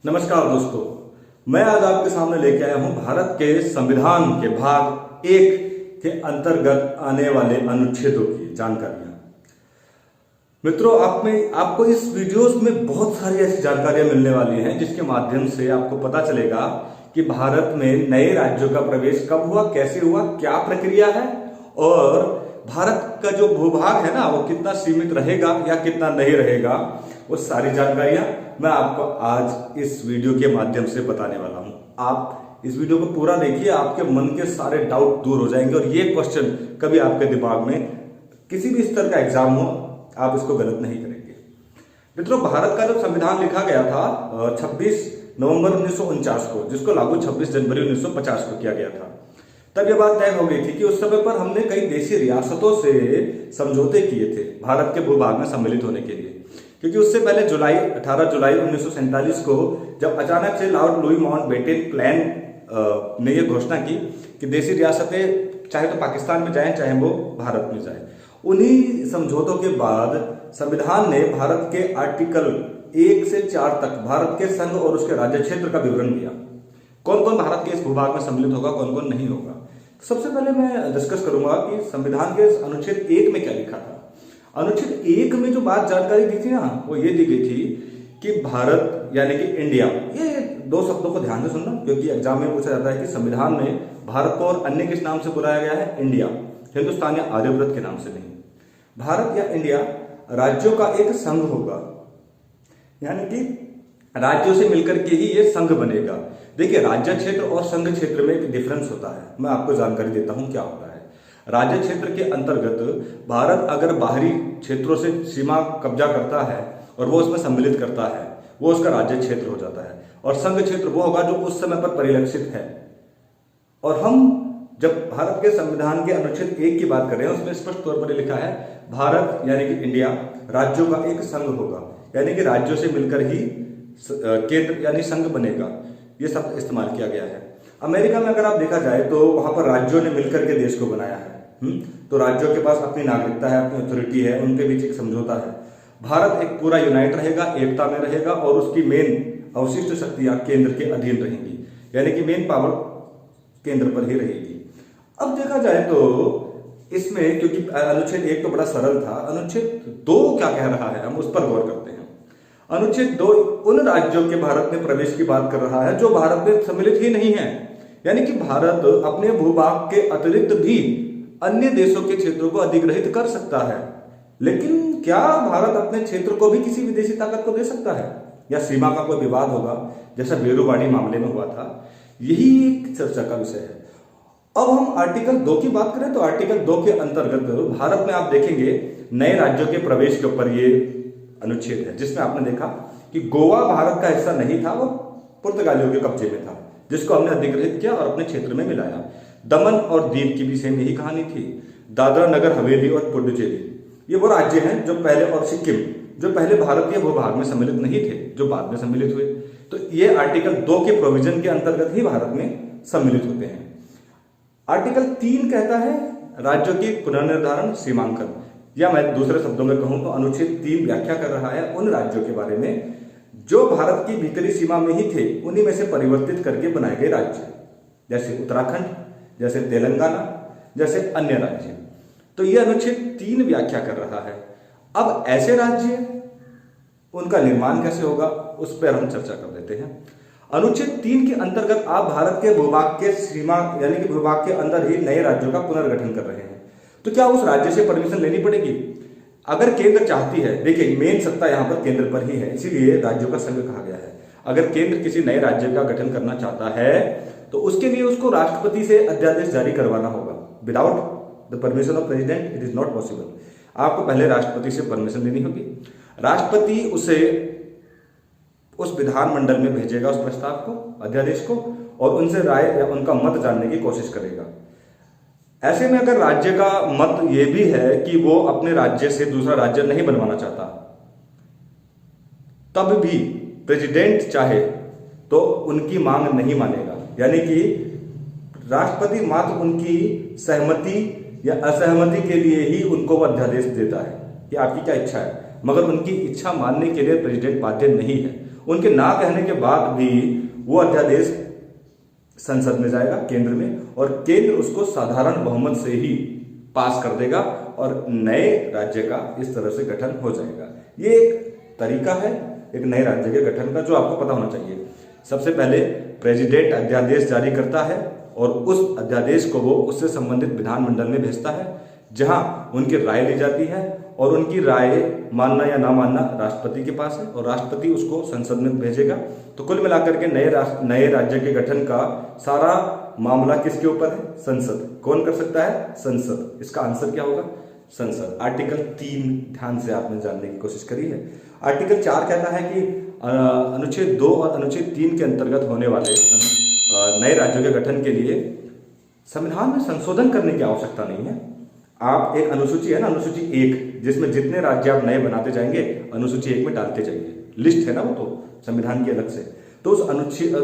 नमस्कार दोस्तों, मैं आज आपके सामने लेके आया हूं भारत के संविधान के भाग 1 के अंतर्गत आने वाले अनुच्छेदों की जानकारियां। मित्रों, आपको इस वीडियोस में बहुत सारी ऐसी जानकारियां मिलने वाली हैं जिसके माध्यम से आपको पता चलेगा कि भारत में नए राज्यों का प्रवेश कब हुआ, कैसे हुआ, क्या प्रक्रिया है और भारत का जो भूभाग है ना वो कितना सीमित रहेगा या कितना नहीं रहेगा। वो सारी जानकारियां मैं आपको आज इस वीडियो के माध्यम से बताने वाला हूं। आप इस वीडियो को पूरा देखिए, आपके मन के सारे डाउट दूर हो जाएंगे और ये क्वेश्चन कभी आपके दिमाग में किसी भी स्तर का एग्जाम हो आप इसको गलत नहीं करेंगे। मित्रों, भारत का जब संविधान लिखा गया था 26 नवंबर 1949 को, जिसको लागू 26 जनवरी 1950 को किया गया था, तब यह बात तय हो गई थी कि उस समय पर हमने कई देशी रियासतों से समझौते किए थे भारत के भूभाग में सम्मिलित होने के लिए। क्योंकि उससे पहले 18 जुलाई 1947 को जब अचानक से लॉर्ड लुई माउंटबेटन प्लान ने यह घोषणा की कि देशी रियासतें चाहे तो पाकिस्तान में जाएं चाहे वो भारत में जाएं, उन्हीं समझौतों के बाद संविधान ने भारत के आर्टिकल 1 से 4 तक भारत के संघ और उसके राज्य क्षेत्र का विवरण दिया। कौन कौन भारत के इस भूभाग में सम्मिलित होगा, कौन कौन नहीं होगा। सबसे पहले मैं डिस्कस करूंगा कि संविधान के अनुच्छेद 1 में क्या लिखा था। अनुच्छेद 1 में जो बात जानकारी दी थी ना, वो ये दी गई थी कि भारत यानी कि इंडिया, ये दो शब्दों को ध्यान से सुनना क्योंकि एग्जाम में पूछा जाता है कि संविधान में भारत को और अन्य किस नाम से बुलाया गया है। इंडिया, हिंदुस्तान या आर्यव्रत के नाम से नहीं। भारत या इंडिया राज्यों का एक संघ होगा, यानी कि राज्यों से मिलकर के ही ये संघ बनेगा। देखिए, राज्य क्षेत्र और संघ क्षेत्र में एक डिफरेंस होता है। मैं आपको जानकारी देता हूं क्या होता है। राज्य क्षेत्र के अंतर्गत भारत अगर बाहरी क्षेत्रों से सीमा कब्जा करता है और वो उसमें सम्मिलित करता है, वो उसका राज्य क्षेत्र हो जाता है। और संघ क्षेत्र वो होगा जो उस समय पर परिलक्षित है। और हम जब भारत के संविधान के अनुच्छेद 1 की बात कर रहे हैं, उसमें स्पष्ट तौर पर लिखा है भारत यानी कि इंडिया राज्यों का एक संघ होगा, यानी कि राज्यों से मिलकर ही केंद्र यानी संघ बनेगा। ये शब्द इस्तेमाल किया गया है। अमेरिका में अगर आप देखा जाए तो वहां पर राज्यों ने मिलकर के देश को बनाया है। तो राज्यों के पास अपनी नागरिकता है, अपनी अथॉरिटी है, उनके बीच एक समझौता है। भारत एक पूरा यूनाइट रहेगा, एकता में रहेगा और उसकी मेन अवशिष्ट शक्तियां केंद्र के अधीन रहेंगी, यानी कि मेन पावर केंद्र पर ही रहेगी। अब देखा जाए तो इसमें क्योंकि अनुच्छेद 1 तो बड़ा सरल था, अनुच्छेद 2 क्या कह रहा है हम उस पर गौर करते हैं। अनुच्छेद 2 उन राज्यों के भारत में प्रवेश की बात कर रहा है जो भारत में सम्मिलित ही नहीं है, यानी कि भारत अपने भूभाग के अतिरिक्त भी अन्य देशों के क्षेत्रों को अधिग्रहित कर सकता है। लेकिन क्या भारत अपने क्षेत्र को भी किसी विदेशी ताकत को दे सकता है, या सीमा का कोई विवाद होगा जैसा बेरुबाड़ी मामले में हुआ था। यही एक चर्चा का विषय है। अब हम आर्टिकल 2 की बात करें तो आर्टिकल 2 के अंतर्गत भारत में आप देखेंगे नए राज्यों के प्रवेश के ऊपर ये अनुच्छेद है, जिसमें आपने देखा कि गोवा भारत का हिस्सा नहीं था, वो पुर्तगालियों के कब्जे में था, जिसको हमने अधिग्रहित किया और अपने क्षेत्र में मिलाया। दमन और दीव की भी सेम यही कहानी थी। दादरा नगर हवेली और पुडुचेरी ये वो राज्य हैं जो पहले, और सिक्किम जो पहले भारतीय भूभाग में सम्मिलित नहीं थे, जो बाद में सम्मिलित हुए। तो ये आर्टिकल 2 के प्रोविजन के अंतर्गत ही भारत में सम्मिलित होते हैं। आर्टिकल 3 कहता है राज्यों की पुनर्निर्धारण सीमांकन, या मैं दूसरे शब्दों में कहूं तो अनुच्छेद 3 व्याख्या कर रहा है उन राज्यों के बारे में जो भारत की भीतरी सीमा में ही थे, उन्हीं में से परिवर्तित करके बनाए गए राज्य, जैसे उत्तराखंड, जैसे तेलंगाना, जैसे अन्य राज्य। तो यह अनुच्छेद 3 व्याख्या कर रहा है। अब ऐसे राज्य, उनका निर्माण कैसे होगा उस पर हम चर्चा कर लेते हैं। अनुच्छेद 3 के अंतर्गत आप भारत के भूभाग के सीमा यानी कि भूभाग के अंदर ही नए राज्यों का पुनर्गठन कर रहे हैं। तो क्या उस राज्य से परमिशन लेनी पड़ेगी? अगर केंद्र चाहती है, देखिए मेन सत्ता यहां पर केंद्र पर ही है, इसीलिए राज्यों का संघ कहा गया है। अगर केंद्र किसी नए राज्य का गठन करना चाहता है तो उसके लिए उसको राष्ट्रपति से अध्यादेश जारी करवाना होगा। Without the permission of president it is not possible. आपको पहले राष्ट्रपति से परमिशन लेनी होगी। राष्ट्रपति उसे उस विधानमंडल में भेजेगा, उस प्रस्ताव को, अध्यादेश को, और उनसे राय या उनका मत जानने की कोशिश करेगा। ऐसे में अगर राज्य का मत यह भी है कि वो अपने राज्य से दूसरा राज्य नहीं बनवाना चाहता, तब भी प्रेसिडेंट चाहे तो उनकी मांग नहीं मानेगा, यानी कि राष्ट्रपति मात्र उनकी सहमति या असहमति के लिए ही उनको वो अध्यादेश देता है कि आपकी क्या इच्छा है, मगर उनकी इच्छा मानने के लिए प्रेसिडेंट बाध्य नहीं है। उनके ना कहने के बाद भी वो अध्यादेश संसद में जाएगा, केंद्र में, और केंद्र उसको साधारण बहुमत से ही पास कर देगा और नए राज्य का इस तरह से गठन हो जाएगा। ये एक तरीका है एक नए राज्य के गठन का, जो आपको पता होना चाहिए। सबसे पहले प्रेसिडेंट अध्यादेश जारी करता है और उस अध्यादेश को वो उससे संबंधित विधानमंडल में भेजता है, जहां उनकी राय ली जाती है और उनकी राय मानना या ना मानना राष्ट्रपति के पास है और राष्ट्रपति उसको संसद में भेजेगा। तो कुल मिलाकर के नए राज्य के गठन का सारा मामला किसके ऊपर है? संसद। कौन कर सकता है? संसद। इसका आंसर क्या होगा? संसद। आर्टिकल 3 ध्यान से आपने जानने की कोशिश करी है। आर्टिकल 4 कहता है कि अनुच्छेद 2 और अनुच्छेद 3 के अंतर्गत होने वाले नए राज्यों के गठन के लिए संविधान में संशोधन करने की आवश्यकता नहीं है। आप एक अनुसूची है ना, अनुसूची 1, जिसमें जितने राज्य आप नए बनाते जाएंगे अनुसूची 1 में डालते जाइए। लिस्ट है ना वो तो संविधान की अलग से, तो उस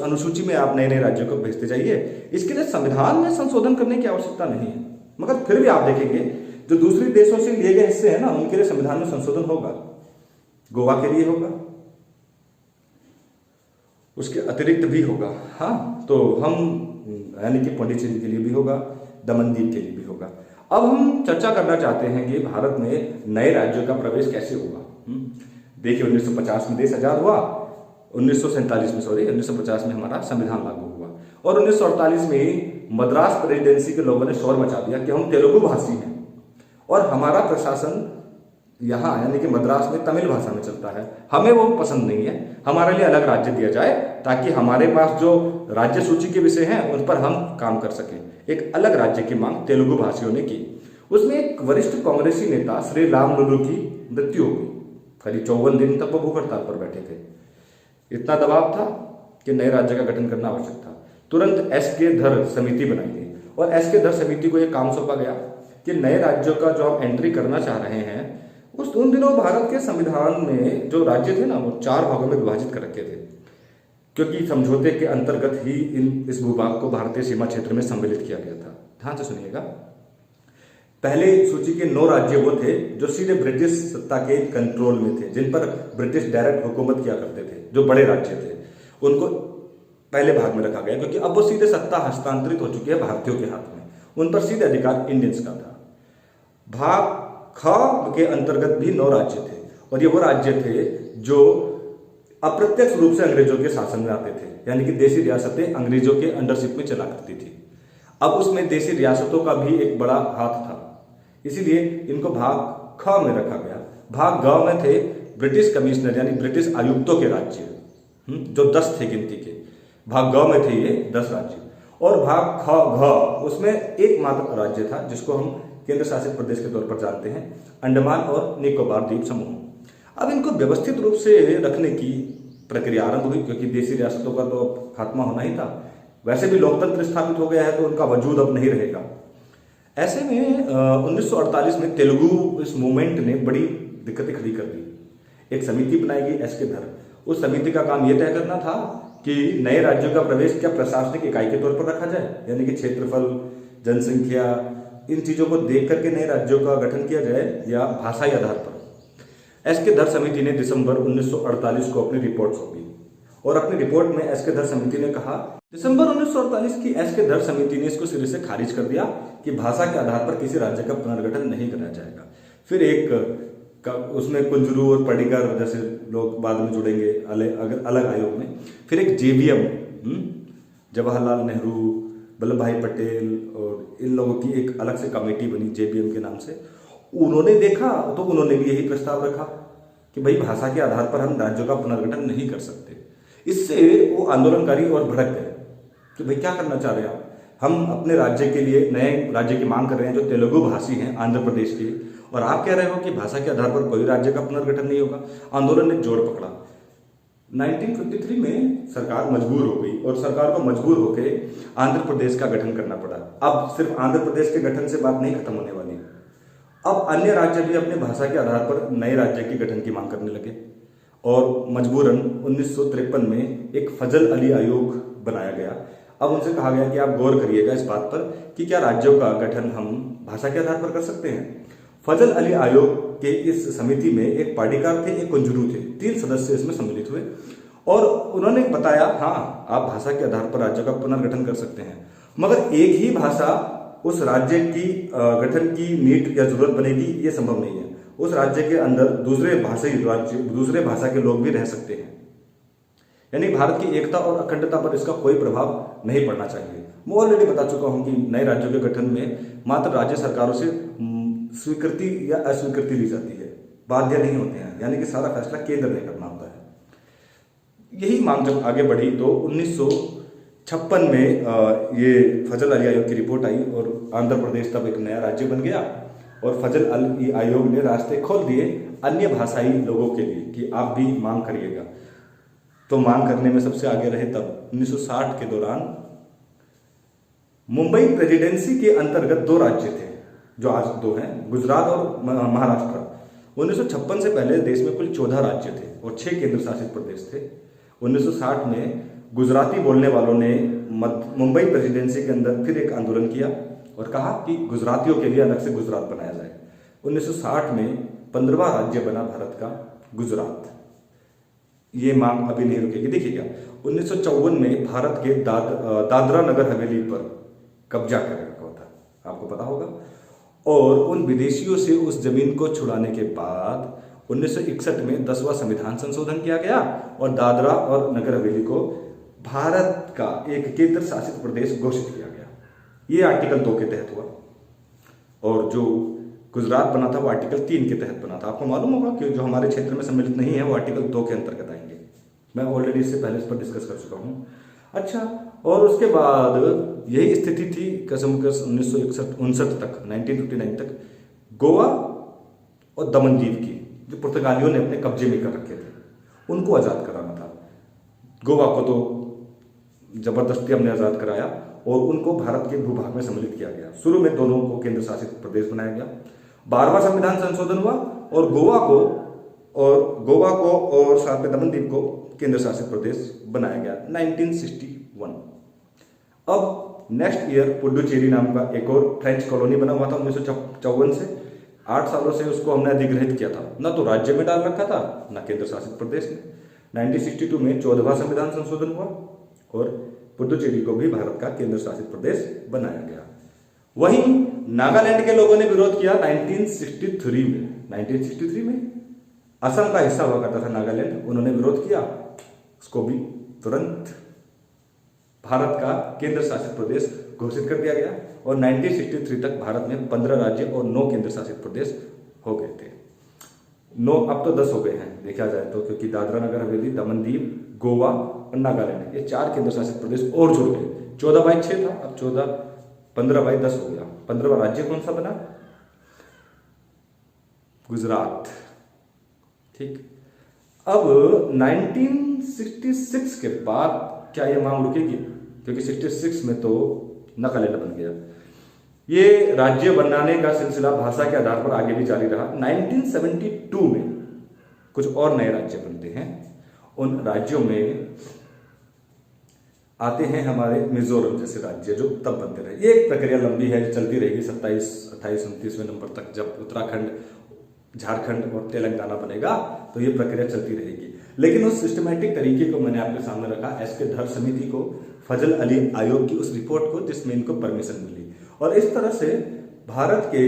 अनुसूची में आप नए नए राज्यों को भेजते जाइए। इसके लिए संविधान में संशोधन करने की आवश्यकता नहीं है। मगर फिर भी आप देखेंगे जो दूसरे देशों से लिए गए हिस्से हैं ना, उनके लिए संविधान में संशोधन होगा। गोवा के लिए होगा, उसके अतिरिक्त भी होगा। हाँ, तो हम यानी कि पौंडीचेरी के लिए भी होगा, दमन दीव के लिए भी होगा। अब हम चर्चा करना चाहते हैं कि भारत में नए राज्यों का प्रवेश कैसे होगा। देखिए 1950 में देश आजाद हुआ, 1950 में हमारा संविधान लागू हुआ और 1948 में मद्रास प्रेसिडेंसी के लोगों ने शोर मचा दिया कि हम तेलुगु भाषी हैं और हमारा प्रशासन यहाँ यानी कि मद्रास में तमिल भाषा में चलता है। हमें वो पसंद नहीं है, हमारे लिए अलग राज्य दिया जाए ताकि हमारे पास जो राज्य सूची के विषय हैं उन पर हम काम कर सकें। एक अलग राज्य की मांग तेलुगु भाषियों ने की। उसमें एक वरिष्ठ कांग्रेसी नेता श्री राम लुलू की मृत्यु हो गई। करीब 54 दिन तक वो भूख हड़ताल पर बैठे थे। इतना दबाव था कि नए राज्य का गठन करना आवश्यक था। तुरंत एस.के. धर समिति बनाई गई और एस.के. धर समिति को यह काम सौंपा गया कि नए राज्यों का जो हम एंट्री करना चाह रहे हैं, उन दिनों भारत के संविधान में जो राज्य थे ना, वो 4 भागों में विभाजित कर रखे थे, क्योंकि समझौते के अंतर्गत ही इस भूभाग को भारतीय सीमा क्षेत्र में सम्मिलित किया गया था। ध्यान से सुनिएगा। पहले सूची के 9 राज्य वो थे जो सीधे ब्रिटिश सत्ता के कंट्रोल में थे, जिन पर ब्रिटिश डायरेक्ट हुकूमत किया करते थे। जो बड़े राज्य थे उनको पहले भाग में रखा गया, क्योंकि अब वो सीधे सत्ता हस्तांतरित हो चुकी है भारतीयों के हाथ में। उन पर सीधे अधिकार इंडियंस का था। भाग ख के अंतर्गत भी 9 राज्य थे और ये वो राज्य थे जो अप्रत्यक्ष रूप से अंग्रेजों के शासन में आते थे, यानी कि देशी रियासतें अंग्रेजों के अंडरशिप में चला करती थी। अब उसमें देशी रियासतों का भी एक बड़ा हाथ था, इसीलिए इनको भाग ख में रखा गया। भाग ग में थे ब्रिटिश कमिश्नर यानी ब्रिटिश आयुक्तों के राज्य, जो 10 थे गिनती के। भाग ग में थे ये 10 राज्य और भाग ख घ उसमें एकमात्र राज्य था जिसको हम केंद्र शासित प्रदेश के तौर पर जानते हैं, अंडमान और निकोबार द्वीप समूह। अब इनको व्यवस्थित रूप से रखने की प्रक्रिया आरंभ हुई, क्योंकि देशी रियासतों का तो खात्मा होना ही था। वैसे भी लोकतंत्र स्थापित हो गया है तो उनका वजूद अब नहीं रहेगा। ऐसे में 1948 में तेलुगु इस मूवमेंट ने बड़ी दिक्कतें खड़ी कर दी। एक समिति बनाई गई एस.के. धर। उस समिति का काम यह तय करना था कि नए राज्यों का प्रवेश क्या प्रशासनिक इकाई के तौर पर रखा जाए, यानी कि क्षेत्रफल, जनसंख्या, इन चीजों को देख करके नए राज्यों का गठन किया जाए या भाषाई आधार पर। एस.के. धर समिति ने दिसंबर 1948 को अपनी रिपोर्ट सौंपी और अपनी रिपोर्ट में एस.के. धर समिति ने कहा, दिसंबर 1948 की एस.के. धर समिति ने इसको सिरे से खारिज कर दिया कि भाषा के आधार पर किसी राज्य का पुनर्गठन नहीं कराया जाएगा। फिर एक उसमें कुंजरू और पडिक्कर जैसे लोग बाद में जुड़ेंगे अलग आयोग में। फिर एक जेवीएम, जवाहरलाल नेहरू, वल्लभ भाई पटेल और इन लोगों की एक अलग से कमेटी बनी जेबीएम के नाम से। उन्होंने देखा तो उन्होंने भी यही प्रस्ताव रखा कि भाई भाषा के आधार पर हम राज्यों का पुनर्गठन नहीं कर सकते। इससे वो आंदोलनकारी और भड़क गए कि भाई क्या करना चाह रहे हैं आप, हम अपने राज्य के लिए नए राज्य की मांग कर रहे हैं जो तेलुगु भाषी हैं आंध्र प्रदेश के, और आप कह रहे हो कि भाषा के आधार पर कोई राज्य का पुनर्गठन नहीं होगा। आंदोलन ने जोर पकड़ा। 1953 में सरकार मजबूर हो गई और सरकार को मजबूर होकर आंध्र प्रदेश का गठन करना पड़ा। अब सिर्फ आंध्र प्रदेश के गठन से बात नहीं खत्म होने वाली। अब अन्य राज्य भी अपने भाषा के आधार पर नए राज्य के गठन की मांग करने लगे और मजबूरन 1953 में एक फजल अली आयोग बनाया गया। अब उनसे कहा गया कि आप गौर करिएगा इस बात पर कि क्या राज्यों का गठन हम भाषा के आधार पर कर सकते हैं। फजल अली आयोग के इस समिति में एक पाटीकार थे, एक कुंजरू थे, 3 सदस्य इसमें सम्मिलित हुए और उन्होंने बताया हाँ, आप भाषा के आधार पर राज्य का पुनर्गठन कर सकते हैं, मगर एक ही भाषा उस राज्य की गठन की नीड या जरूरत बनेगी, ये संभव नहीं है। उस राज्य के अंदर दूसरे भाषा के लोग भी रह सकते हैं, यानी भारत की एकता और अखंडता पर इसका कोई प्रभाव नहीं पड़ना चाहिए। मैं ऑलरेडी बता चुका हूं कि नए राज्यों के गठन में मात्र राज्य सरकारों से स्वीकृति या अस्वीकृति ली जाती है, बाध्य नहीं होते हैं, यानी कि सारा फैसला केंद्र ने करना होता है। यही मांग जब आगे बढ़ी तो 1956 में ये फजल अली आयोग की रिपोर्ट आई और आंध्र प्रदेश तब एक नया राज्य बन गया और फजल अली आयोग ने रास्ते खोल दिए अन्य भाषाई लोगों के लिए कि आप भी मांग करिएगा। तो मांग करने में सबसे आगे रहे तब 1960 के दौरान मुंबई प्रेसिडेंसी के अंतर्गत 2 राज्य थे, जो आज 2 हैं, गुजरात और महाराष्ट्र। 1956 से पहले देश में कुल 14 राज्य थे और 6 केंद्र शासित प्रदेश थे। 1960 में गुजराती बोलने वालों ने मुंबई प्रेसिडेंसी के अंदर फिर एक आंदोलन किया और कहा कि गुजरातियों के लिए अलग से गुजरात बनाया जाए। 1960 में 15वां राज्य बना भारत का गुजरात। ये मांग अभी नहीं रुकेगी। देखिएगा 1954 में भारत के दादरा नगर हवेली पर कब्जा कर रखा था, आपको पता होगा, और उन विदेशियों से उस जमीन को छुड़ाने के बाद 1961 में 10वां संविधान संशोधन किया गया और दादरा और नगर हवेली को भारत का एक केंद्र शासित प्रदेश घोषित किया गया। ये आर्टिकल 2 के तहत हुआ और जो गुजरात बना था वो आर्टिकल 3 के तहत बना था। आपको मालूम होगा कि जो हमारे क्षेत्र में सम्मिलित नहीं है वो आर्टिकल 2 के अंतर्गत आएंगे। मैं ऑलरेडी इससे पहले इस पर डिस्कस कर चुका हूँ। अच्छा, और उसके बाद यही स्थिति थी कसम कस 1959 तक, 1959 तक गोवा और दमनदीव की, जो पुर्तगालियों ने अपने कब्जे में कर रखे थे, उनको आज़ाद कराना था। गोवा को तो जबरदस्ती हमने आज़ाद कराया और उनको भारत के भूभाग में सम्मिलित किया गया। शुरू में दोनों को केंद्र शासित प्रदेश बनाया गया। 12वां संविधान संशोधन हुआ और गोवा को और साथ में दमनदीव को केंद्र शासित प्रदेश बनाया गया 1961। अब नेक्स्ट ईयर पुडुचेरी नाम का एक और फ्रेंच कॉलोनी बना हुआ था 1954 से। 8 सालों से उसको हमने अधिग्रहित किया था, ना तो राज्य में डाल रखा था ना केंद्र शासित प्रदेश में। 1962 में 14वां संविधान संशोधन हुआ और पुडुचेरी को भी भारत का केंद्र शासित प्रदेश बनाया गया। वहीं नागालैंड के लोगों ने विरोध किया 1963 में असम का हिस्सा हुआ करता था नागालैंड, उन्होंने विरोध किया, उसको भी तुरंत भारत का केंद्र शासित प्रदेश घोषित कर दिया गया और 1963 तक भारत में 15 राज्य और 9 केंद्र शासित प्रदेश हो गए थे। 9 अब तो 10 हो गए हैं देखा जाए तो, क्योंकि दादरा नगर हवेली, दमनदीव, गोवा और नागालैंड, ये 4 केंद्र शासित प्रदेश और जुड़ गए। 14/6 था, अब 15/10 हो गया। 15वां राज्य कौन सा बना? गुजरात। ठीक, अब 1966 के बाद क्या ये मांग रुकेगी? क्योंकि 66 में तो नागालैंड बन गया। ये राज्य बनाने का सिलसिला भाषा के आधार पर आगे भी जारी रहा। 1972 में कुछ और नए राज्य बनते हैं। उन राज्यों में आते हैं हमारे मिजोरम जैसे राज्य, जो तब बनते रहे। ये एक प्रक्रिया लंबी है, चलती रहेगी 27, 28, 29वें नंबर तक। जब उत्तराखंड, झारखंड और तेलंगाना बनेगा तो ये प्रक्रिया चलती रहेगी। लेकिन उस सिस्टमैटिक तरीके को मैंने आपके सामने रखा, एसके धर समिति को, फजल अली आयोग की उस रिपोर्ट को जिसमें इनको परमिशन मिली। और इस तरह से भारत के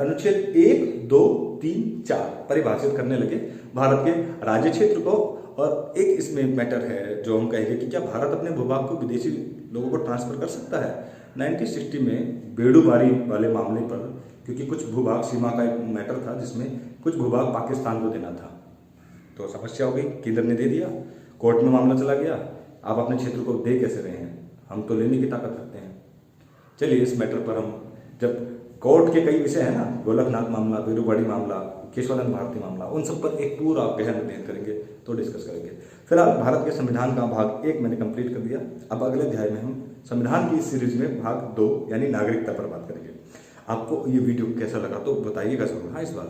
अनुच्छेद 1, 2, 3, 4 परिभाषित करने लगे भारत के राज्य क्षेत्र को। और एक इसमें मैटर है जो हम कहेंगे कि क्या भारत अपने भूभाग को विदेशी लोगों को ट्रांसफर कर सकता है? 1960 में बेड़ूबारी वाले मामले पर, क्योंकि कुछ भूभाग सीमा का एक मैटर था जिसमें कुछ भूभाग पाकिस्तान को देना था, तो समस्या हो गई, केंद्र ने दे दिया, कोर्ट में मामला चला गया। आप अपने क्षेत्र को दे कैसे रहे हैं? हम तो लेने की ताकत रखते हैं। चलिए इस मैटर पर हम, जब कोर्ट के कई विषय है ना, गोलकनाथ मामला, बेड़ूबारी मामला, केशवानंद भारती मामला, उन सब पर एक पूरा गहन अध्ययन करेंगे तो डिस्कस करेंगे। फिलहाल भारत के संविधान का भाग 1 मैंने कंप्लीट कर दिया। अब अगले अध्याय में हम संविधान की इस सीरीज में भाग 2 यानी नागरिकता पर बात करेंगे। आपको ये वीडियो कैसा लगा तो बताइएगा जरूर। हाँ, इस बार